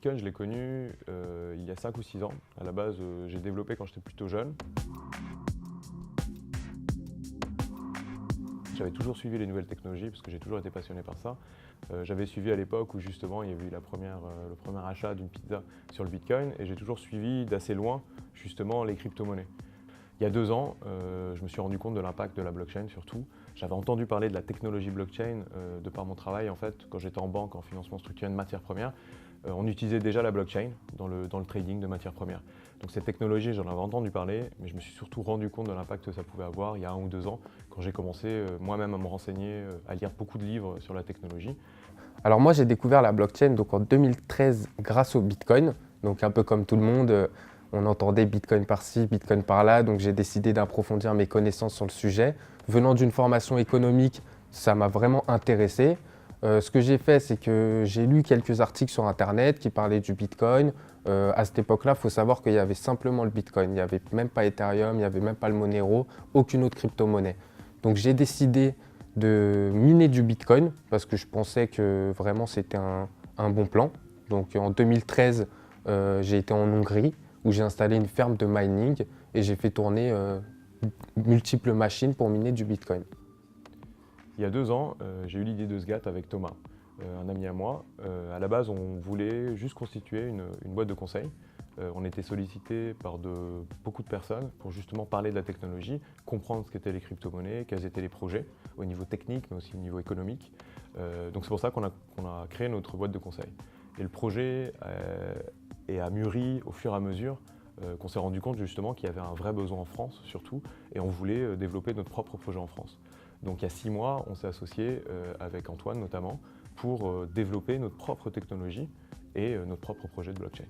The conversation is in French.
Bitcoin, je l'ai connu il y a 5 ou 6 ans. À la base, j'ai développé quand j'étais plutôt jeune. J'avais toujours suivi les nouvelles technologies parce que j'ai toujours été passionné par ça. J'avais suivi à l'époque où justement il y avait eu le premier achat d'une pizza sur le Bitcoin et j'ai toujours suivi d'assez loin justement les crypto-monnaies. Il y a 2 ans, je me suis rendu compte de l'impact de la blockchain surtout. J'avais entendu parler de la technologie blockchain de par mon travail en fait, quand j'étais en banque en financement structuré de matières premières. On utilisait déjà la blockchain dans le trading de matières premières. Donc cette technologie, j'en avais entendu parler, mais je me suis surtout rendu compte de l'impact que ça pouvait avoir il y a 1 ou 2 ans, quand j'ai commencé moi-même à me renseigner, à lire beaucoup de livres sur la technologie. Alors moi j'ai découvert la blockchain donc en 2013 grâce au Bitcoin. Donc un peu comme tout le monde, on entendait Bitcoin par-ci, Bitcoin par-là. Donc j'ai décidé d'approfondir mes connaissances sur le sujet. Venant d'une formation économique, ça m'a vraiment intéressé. Ce que j'ai fait, c'est que j'ai lu quelques articles sur Internet qui parlaient du Bitcoin. À cette époque-là, il faut savoir qu'il y avait simplement le Bitcoin. Il n'y avait même pas Ethereum, il n'y avait même pas le Monero, aucune autre crypto-monnaie. Donc j'ai décidé de miner du Bitcoin parce que je pensais que vraiment c'était un bon plan. Donc en 2013, j'ai été en Hongrie où j'ai installé une ferme de mining et j'ai fait tourner multiples machines pour miner du Bitcoin. Il y a 2 ans, j'ai eu l'idée de SGAT avec Thomas, un ami à moi. À la base, on voulait juste constituer une boîte de conseil. On était sollicité par beaucoup de personnes pour justement parler de la technologie, comprendre ce qu'étaient les crypto-monnaies, quels étaient les projets au niveau technique, mais aussi au niveau économique. Donc c'est pour ça qu'on a créé notre boîte de conseil. Et le projet a mûri au fur et à mesure qu'on s'est rendu compte justement qu'il y avait un vrai besoin en France surtout, et on voulait développer notre propre projet en France. Donc il y a 6 mois, on s'est associé avec Antoine notamment pour développer notre propre technologie et notre propre projet de blockchain.